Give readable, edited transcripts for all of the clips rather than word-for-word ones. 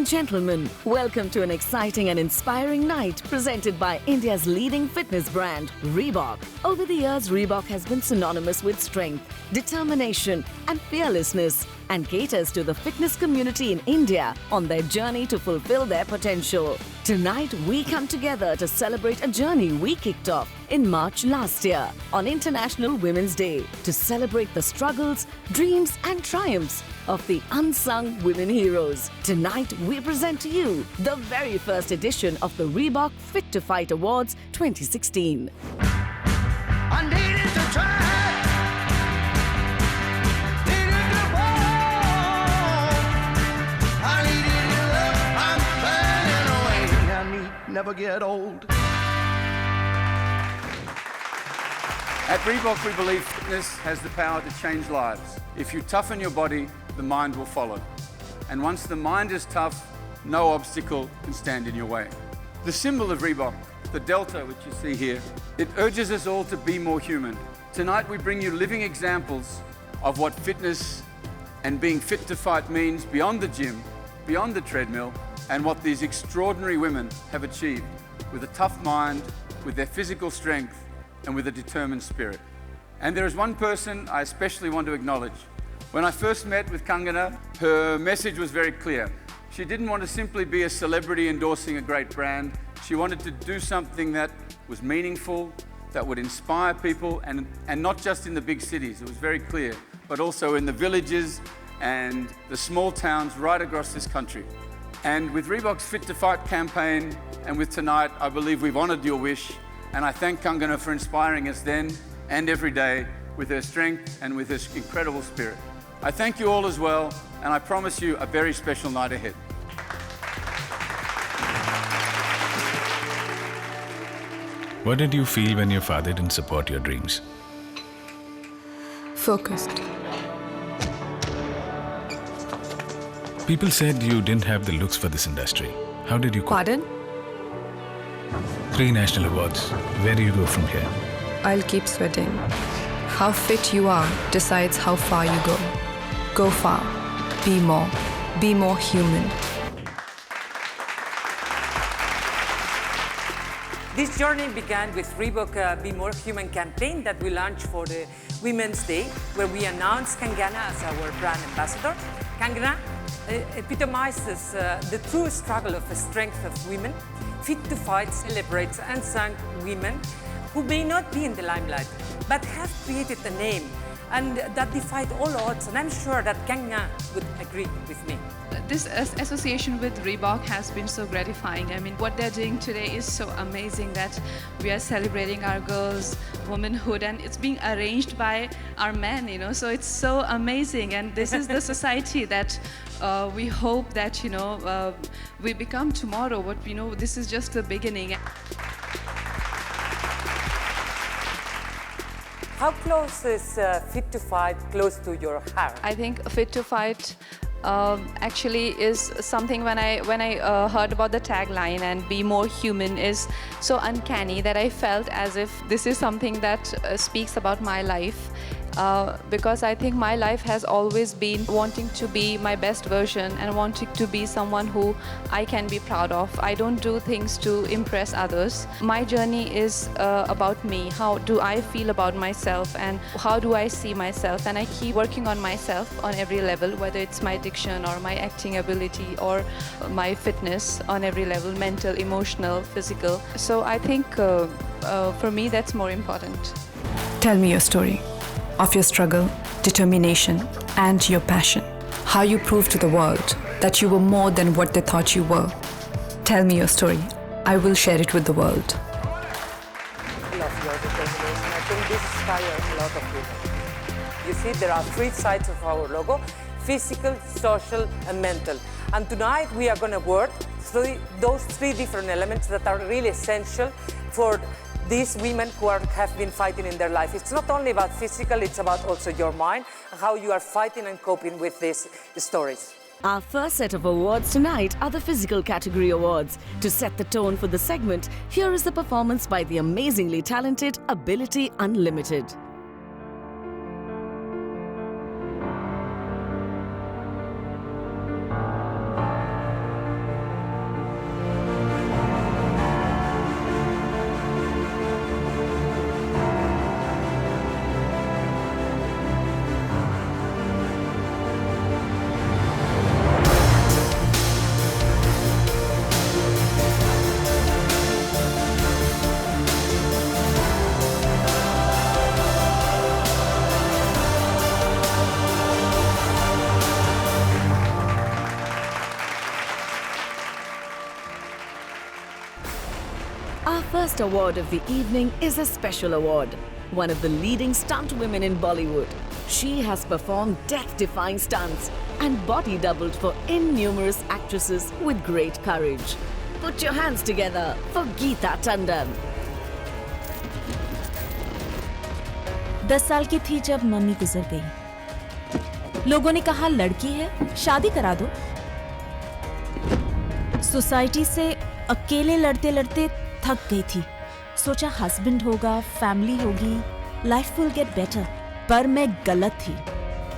gentlemen, welcome to an exciting and inspiring night presented by India's leading fitness brand, Reebok. Over the years, Reebok has been synonymous with strength, determination, and fearlessness, and caters to the fitness community in India on their journey to fulfill their potential. Tonight, we come together to celebrate a journey we kicked off in March last year on International Women's Day to celebrate the struggles, dreams, and triumphs of the unsung women heroes. Tonight, we present to you the very first edition of the Reebok Fit to Fight Awards 2016. I needed to try. Never get old. At Reebok, we believe fitness has the power to change lives. If you toughen your body, the mind will follow. And once the mind is tough, no obstacle can stand in your way. The symbol of Reebok, the Delta, which you see here, it urges us all to be more human. Tonight, we bring you living examples of what fitness and being fit to fight means beyond the gym, beyond the treadmill, and what these extraordinary women have achieved with a tough mind, with their physical strength, and with a determined spirit. And there is one person I especially want to acknowledge. When I first met with Kangana, her message was very clear. She didn't want to simply be a celebrity endorsing a great brand. She wanted to do something that was meaningful, that would inspire people, and not just in the big cities, it was very clear, but also in the villages and the small towns right across this country. And with Reebok's Fit to Fight campaign, and with tonight, I believe we've honoured your wish. And I thank Kangana for inspiring us then and every day with her strength and with her incredible spirit. I thank you all as well, and I promise you a very special night ahead. What did you feel when your father didn't support your dreams? Focused. People said you didn't have the looks for this industry. How did you cope? Pardon? 3 national awards. Where do you go from here? I'll keep sweating. How fit you are decides how far you go. Go far. Be more human. This journey began with Reebok Be More Human campaign that we launched for the Women's Day, where we announced Kangana as our brand ambassador. Kangana epitomizes the true struggle of the strength of women. Fit to Fight celebrates unsung women who may not be in the limelight, but have created a name and that defied all odds, and I'm sure that Kangana would agree with me. This association with Reebok has been so gratifying. I mean, what they're doing today is so amazing that we are celebrating our girls' womanhood, and it's being arranged by our men, you know, so it's so amazing. And this is the society that we hope that, you know, we become tomorrow. But, you know, this is just the beginning. How close is Fit to Fight close to your heart? I think Fit to Fight actually is something when I heard about the tagline and be more human is so uncanny that I felt as if this is something that speaks about my life. Because I think my life has always been wanting to be my best version and wanting to be someone who I can be proud of. I don't do things to impress others. My journey is about me. How do I feel about myself and how do I see myself? And I keep working on myself on every level, whether it's my diction or my acting ability or my fitness on every level, mental, emotional, physical. So I think for me that's more important. Tell me your story of your struggle, determination, and your passion. How you proved to the world that you were more than what they thought you were. Tell me your story. I will share it with the world. I love your determination. I think this inspires a lot of people. You see, there are 3 sides of our logo: physical, social, and mental. And tonight we are going to work through those 3 different elements that are really essential for these women who have been fighting in their life. It's not only about physical, it's about also your mind, how you are fighting and coping with these stories. Our first set of awards tonight are the physical category awards. To set the tone for the segment, here is the performance by the amazingly talented Ability Unlimited. Our first award of the evening is a special award. One of the leading stunt women in Bollywood. She has performed death-defying stunts and body doubled for innumerous actresses with great courage. Put your hands together for Geeta Tandon. 10 साल की थी जब mummy गुजर गई। लोगों ने कहा लड़की है, शादी करा दो। सोसाइटी से अकेले लड़ते लड़ते थक गई थी। सोचा हस्बैंड होगा, फैमिली होगी, लाइफ विल गेट बेटर। पर मैं गलत थी।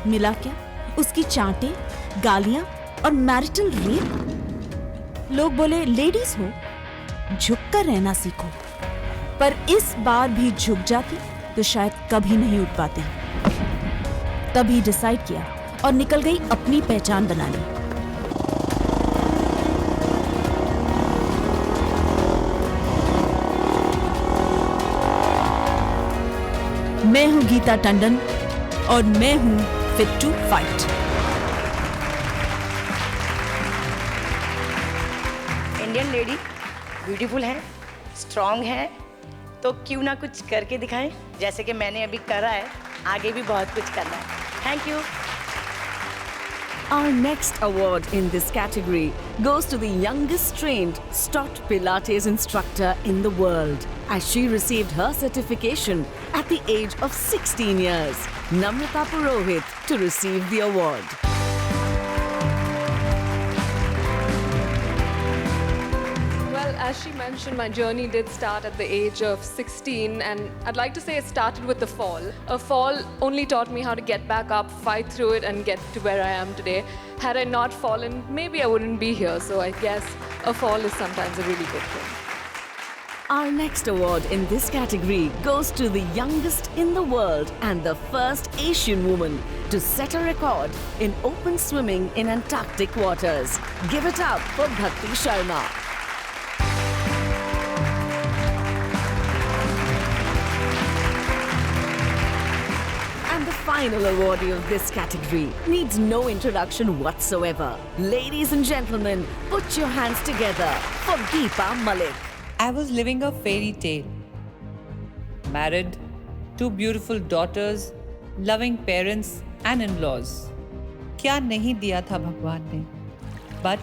मिला क्या? उसकी चांटे, गालियां और मैरिटल रेप। लोग बोले लेडीज हो, झुककर रहना सीखो। पर इस बार भी झुक जाती तो शायद कभी नहीं उठ पाती। तभी डिसाइड किया और निकल गई अपनी पहचान बनाने। मैं हूं गीता टंडन और मैं हूं fit to fight. Indian lady beautiful है, स्ट्रांग है, तो क्यों ना कुछ करके दिखाएं, जैसे कि मैंने अभी करा है। आगे भी बहुत कुछ करना है। Thank you. Our next award in this category goes to the youngest trained STOT Pilates instructor in the world, as she received her certification at the age of 16 years. Namrata Purohit to receive the award. As she mentioned, my journey did start at the age of 16, and I'd like to say it started with a fall. A fall only taught me how to get back up, fight through it, and get to where I am today. Had I not fallen, maybe I wouldn't be here. So I guess a fall is sometimes a really good thing. Our next award in this category goes to the youngest in the world and the first Asian woman to set a record in open swimming in Antarctic waters. Give it up for Bhakti Sharma. And the final awardee of this category needs no introduction whatsoever. Ladies and gentlemen, put your hands together for Deepa Malik. I was living a fairy tale. Married, 2 beautiful daughters, loving parents and in-laws. क्या नहीं दिया था भगवान ने? But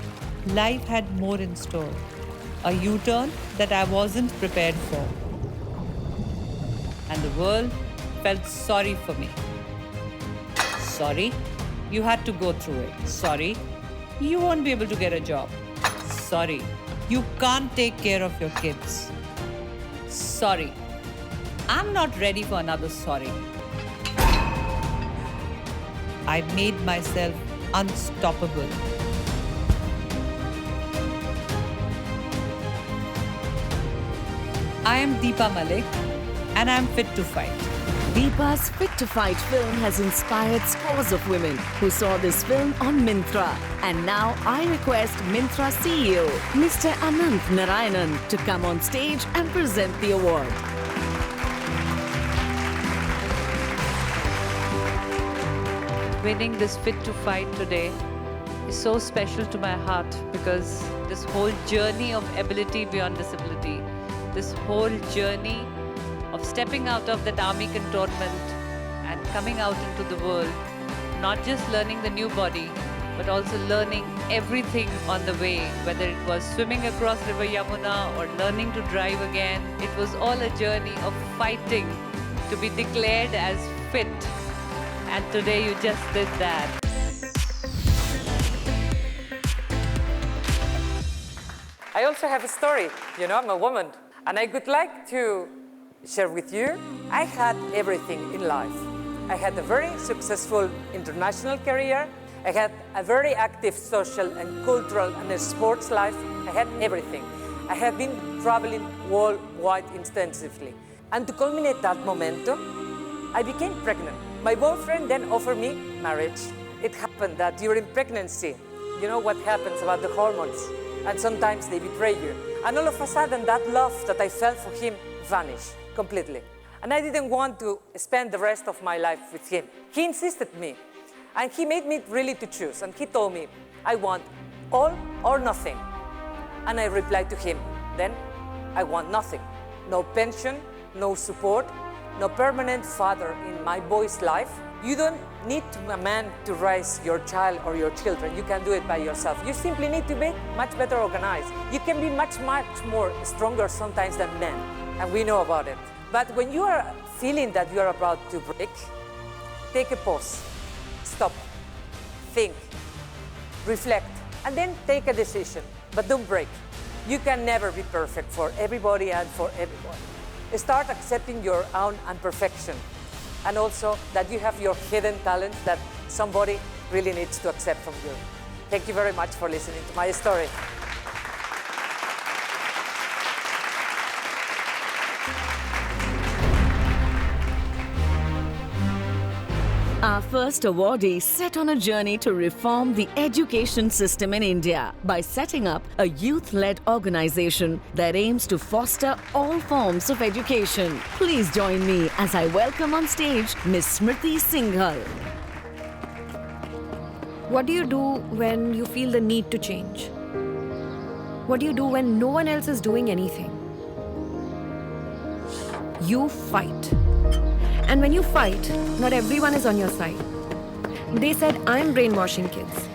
life had more in store. A U-turn that I wasn't prepared for. And the world felt sorry for me. Sorry, you had to go through it. Sorry, you won't be able to get a job. Sorry, you can't take care of your kids. Sorry, I'm not ready for another sorry. I made myself unstoppable. I am Deepa Malik and I am fit to fight. Deepa's Fit to Fight film has inspired scores of women who saw this film on Myntra. And now I request Myntra CEO, Mr. Anant Narayanan, to come on stage and present the award. Winning this Fit to Fight today is so special to my heart because this whole journey of ability beyond disability, this whole journey of stepping out of that army cantonment and coming out into the world, not just learning the new body, but also learning everything on the way, whether it was swimming across River Yamuna or learning to drive again. It was all a journey of fighting to be declared as fit. And today you just did that. I also have a story. You know, I'm a woman. And I would like to share with you, I had everything in life. I had a very successful international career. I had a very active social and cultural and sports life. I had everything. I have been traveling worldwide extensively. And to culminate that momentum, I became pregnant. My boyfriend then offered me marriage. It happened that during pregnancy, you know what happens about the hormones, and sometimes they betray you. And all of a sudden, that love that I felt for him vanished completely. And I didn't want to spend the rest of my life with him. He insisted me, and he made me really to choose. And he told me, I want all or nothing. And I replied to him, then I want nothing. No pension, no support, no permanent father in my boy's life. You don't need a man to raise your child or your children. You can do it by yourself. You simply need to be much better organized. You can be much more stronger sometimes than men, and we know about it. But when you are feeling that you are about to break, take a pause, stop, think, reflect, and then take a decision, but don't break. You can never be perfect for everybody and for everyone. Start accepting your own imperfection, and also that you have your hidden talents that somebody really needs to accept from you. Thank you very much for listening to my story. Our first awardee set on a journey to reform the education system in India by setting up a youth-led organization that aims to foster all forms of education. Please join me as I welcome on stage Miss Smriti Singhal. What do you do when you feel the need to change? What do you do when no one else is doing anything? You fight. And when you fight, not everyone is on your side. They said I'm brainwashing kids.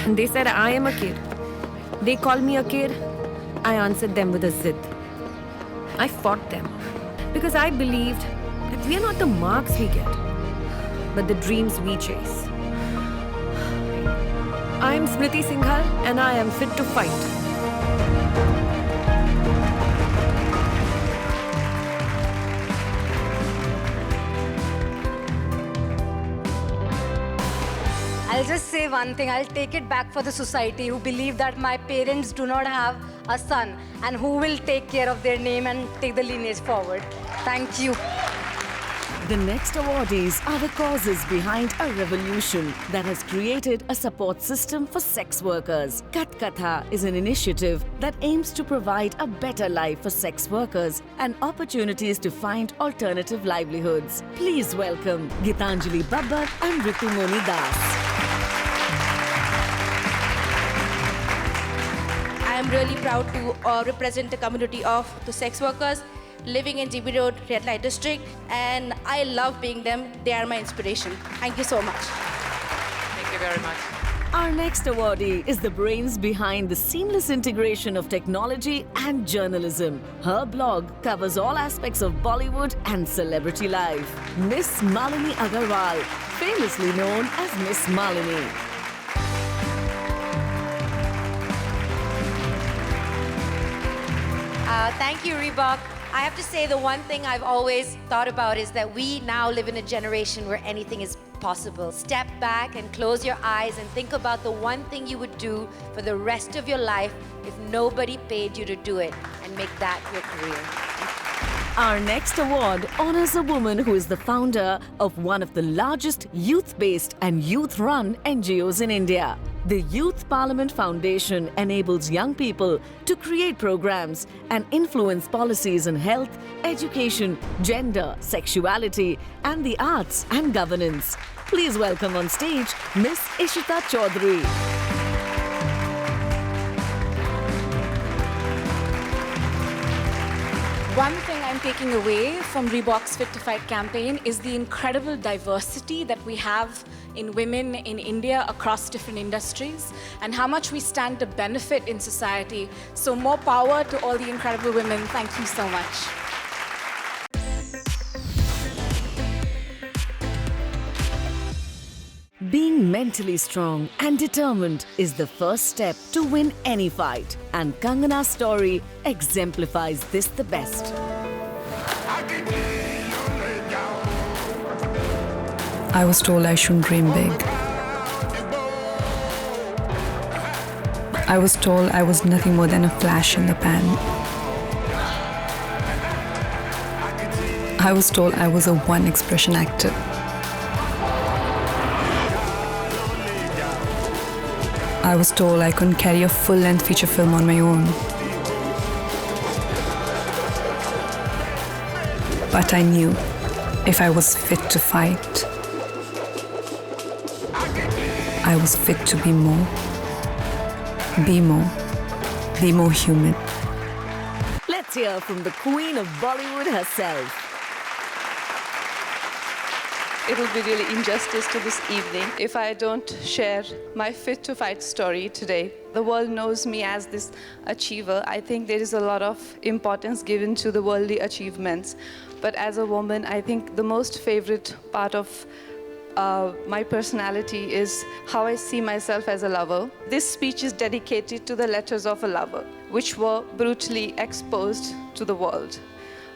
They said I am a kid. They called me a kid. I answered them with a zid. I fought them because I believed that we are not the marks we get, but the dreams we chase. I am Smriti Singhal and I am fit to fight. I'll just say one thing. I'll take it back for the society who believe that my parents do not have a son and who will take care of their name and take the lineage forward. Thank you. The next awardees are the causes behind a revolution that has created a support system for sex workers. Katha is an initiative that aims to provide a better life for sex workers and opportunities to find alternative livelihoods. Please welcome Gitanjali Babbar and Ritumoni Das. I am really proud to represent the community of the sex workers living in GB Road, Red Light District, and I love being them. They are my inspiration. Thank you so much. Thank you very much. Our next awardee is the brains behind the seamless integration of technology and journalism. Her blog covers all aspects of Bollywood and celebrity life. Miss Malini Agarwal, famously known as Miss Malini. Thank you, Reebok. I have to say the one thing I've always thought about is that we now live in a generation where anything is possible. Step back and close your eyes and think about the one thing you would do for the rest of your life if nobody paid you to do it, and make that your career. Our next award honors a woman who is the founder of one of the largest youth-based and youth-run NGOs in India. The Youth Parliament Foundation enables young people to create programs and influence policies in health, education, gender, sexuality, and the arts and governance. Please welcome on stage Miss Ishita Chaudhary. One thing I'm taking away from Reebok's Fit to Fight campaign is the incredible diversity that we have in women in India across different industries and how much we stand to benefit in society. So more power to all the incredible women. Thank you so much. Being mentally strong and determined is the first step to win any fight, and Kangana's story exemplifies this the best. I was told I shouldn't dream big. I was told I was nothing more than a flash in the pan. I was told I was a one-expression actor. I was told I couldn't carry a full-length feature film on my own. But I knew if I was fit to fight, I was fit to be more human. Let's Let's hear from the queen of Bollywood herself. It will be really injustice to this evening if I don't share my fit to fight story today. The world knows me as this achiever. I think there is a lot of importance given to the worldly achievements. But as a woman, I think the most favorite part of my personality is how I see myself as a lover. This speech is dedicated to the letters of a lover, which were brutally exposed to the world.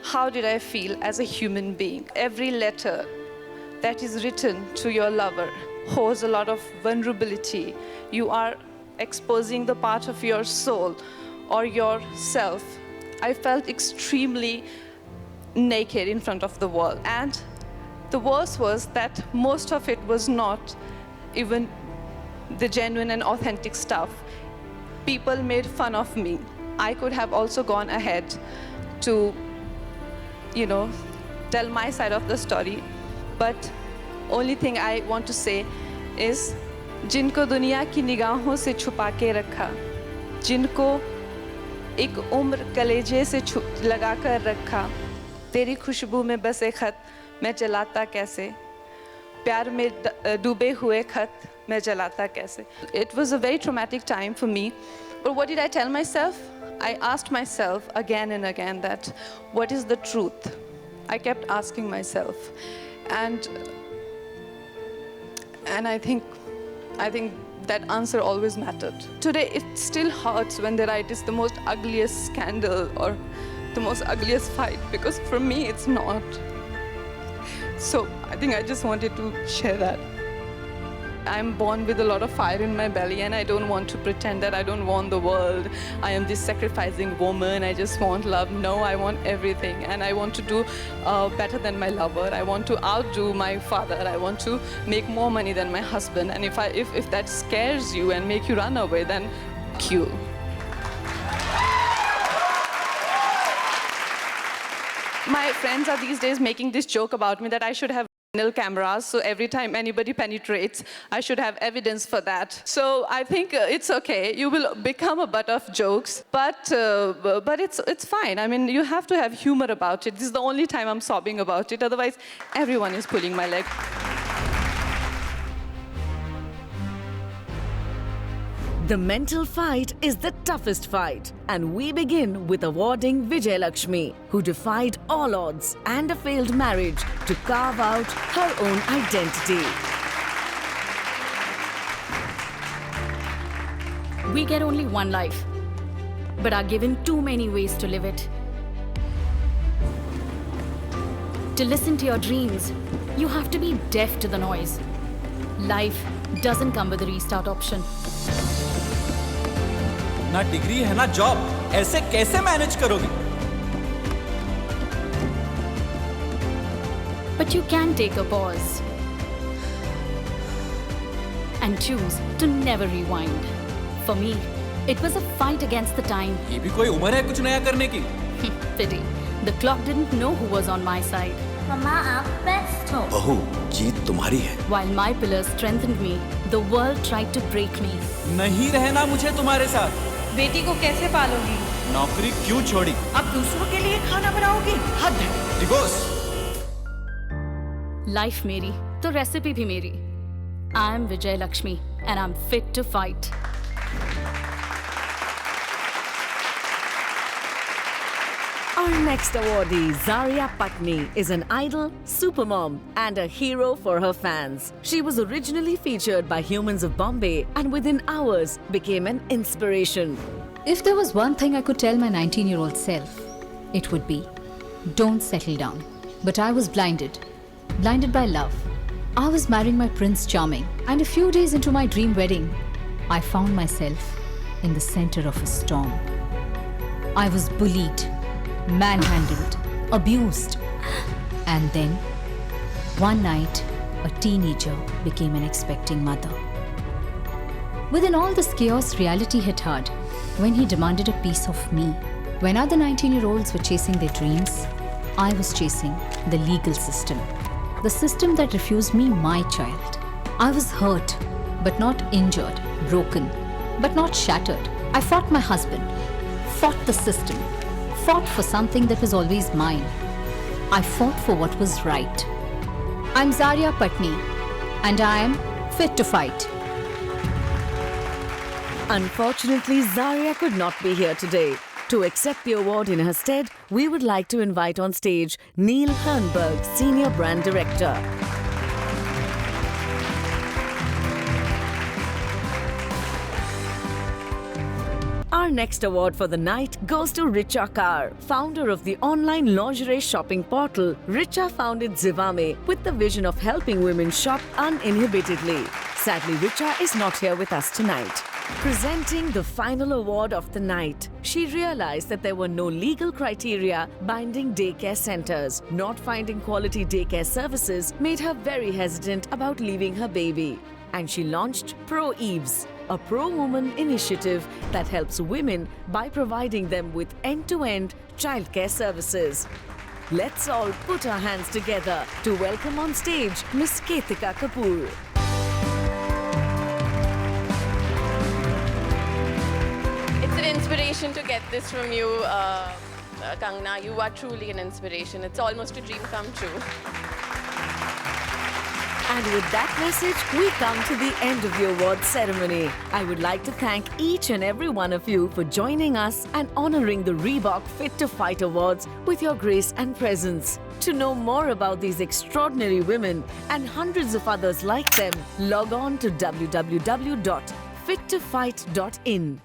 How did I feel as a human being? Every letter that is written to your lover holds a lot of vulnerability. You are exposing the part of your soul or yourself. I felt extremely naked in front of the world. And the worst was that most of it was not even the genuine and authentic stuff. People made fun of me. I could have also gone ahead to, tell my side of the story. But only thing I want to say is, जिनको दुनिया की निगाहों से छुपा के रखा, जिनको एक उम्र कलेजे से लगा कर रखा, तेरी खुशबू में बसे खत मैं जलाता कैसे, प्यार में डूबे हुए खत मैं जलाता कैसे. It was a very traumatic time for me. But what did I tell myself? I asked myself again and again that, what is the truth? I kept asking myself. And I think that answer always mattered. Today, it still hurts when they write it's the most ugliest scandal or the most ugliest fight, because for me, it's not. So I think I just wanted to share that. I'm born with a lot of fire in my belly, and I don't want to pretend that I don't want the world. I am this sacrificing woman. I just want love. No, I want everything, and I want to do better than my lover. I want to outdo my father. I want to make more money than my husband. And if that scares you and make you run away, then cool. My friends are these days making this joke about me that I should have cameras, so every time anybody penetrates, I should have evidence for that. So I think it's okay. You will become a butt of jokes, but it's fine. I mean, you have to have humor about it. This is the only time I'm sobbing about it. Otherwise, everyone is pulling my leg. The mental fight is the toughest fight, and we begin with awarding Vijay Lakshmi, who defied all odds and a failed marriage to carve out her own identity. We get only one life, but are given too many ways to live it. To listen to your dreams, you have to be deaf to the noise. Life doesn't come with a restart option. ना degree है ना job, ऐसे कैसे manage करोगी? But you can take a pause and choose to never rewind. For me, it was a fight against the time. ये भी कोई उम्र है कुछ नया करने की? Pity. The clock didn't know who was on my side. मम्मा आप बेस्ट हो. बहू, जीत तुम्हारी है. While my pillars strengthened me, the world tried to break me. नहीं रहना मुझे तुम्हारे साथ. बेटी को कैसे पालोगी? नौकरी क्यों छोड़ी? अब दूसरों के लिए खाना बनाओगी? हद है. डिवोर्स. Life मेरी, तो रेसिपी भी मेरी. I am Vijay Lakshmi, and I'm fit to fight. Our next awardee, Zaria Patni, is an idol, supermom, and a hero for her fans. She was originally featured by Humans of Bombay and within hours became an inspiration. If there was one thing I could tell my 19-year-old self, it would be, don't settle down. But I was blinded by love. I was marrying my Prince Charming, and a few days into my dream wedding, I found myself in the center of a storm. I was bullied, manhandled, abused. And then, one night, a teenager became an expecting mother. Within all this chaos, reality hit hard when he demanded a piece of me. When other 19-year-olds were chasing their dreams, I was chasing the legal system. The system that refused me my child. I was hurt, but not injured, broken, but not shattered. I fought my husband, fought the system, fought for something that was always mine. I fought for what was right. I'm Zaria Patni, and I am fit to fight. Unfortunately, Zaria could not be here today. To accept the award in her stead, we would like to invite on stage Neil Hernberg, Senior Brand Director. Our next award for the night goes to Richa Carr, founder of the online lingerie shopping portal. Richa founded Zivame with the vision of helping women shop uninhibitedly. Sadly, Richa is not here with us tonight. Presenting the final award of the night, she realized that there were no legal criteria binding daycare centers. Not finding quality daycare services made her very hesitant about leaving her baby. And she launched Pro Eves, a pro-woman initiative that helps women by providing them with end-to-end childcare services. Let's all put our hands together to welcome on stage Miss Cathy Cockapoo. It's an inspiration to get this from you, Kangana. You are truly an inspiration. It's almost a dream come true. And with that message, we come to the end of the awards ceremony. I would like to thank each and every one of you for joining us and honoring the Reebok Fit to Fight Awards with your grace and presence. To know more about these extraordinary women and hundreds of others like them, log on to www.fittofight.in.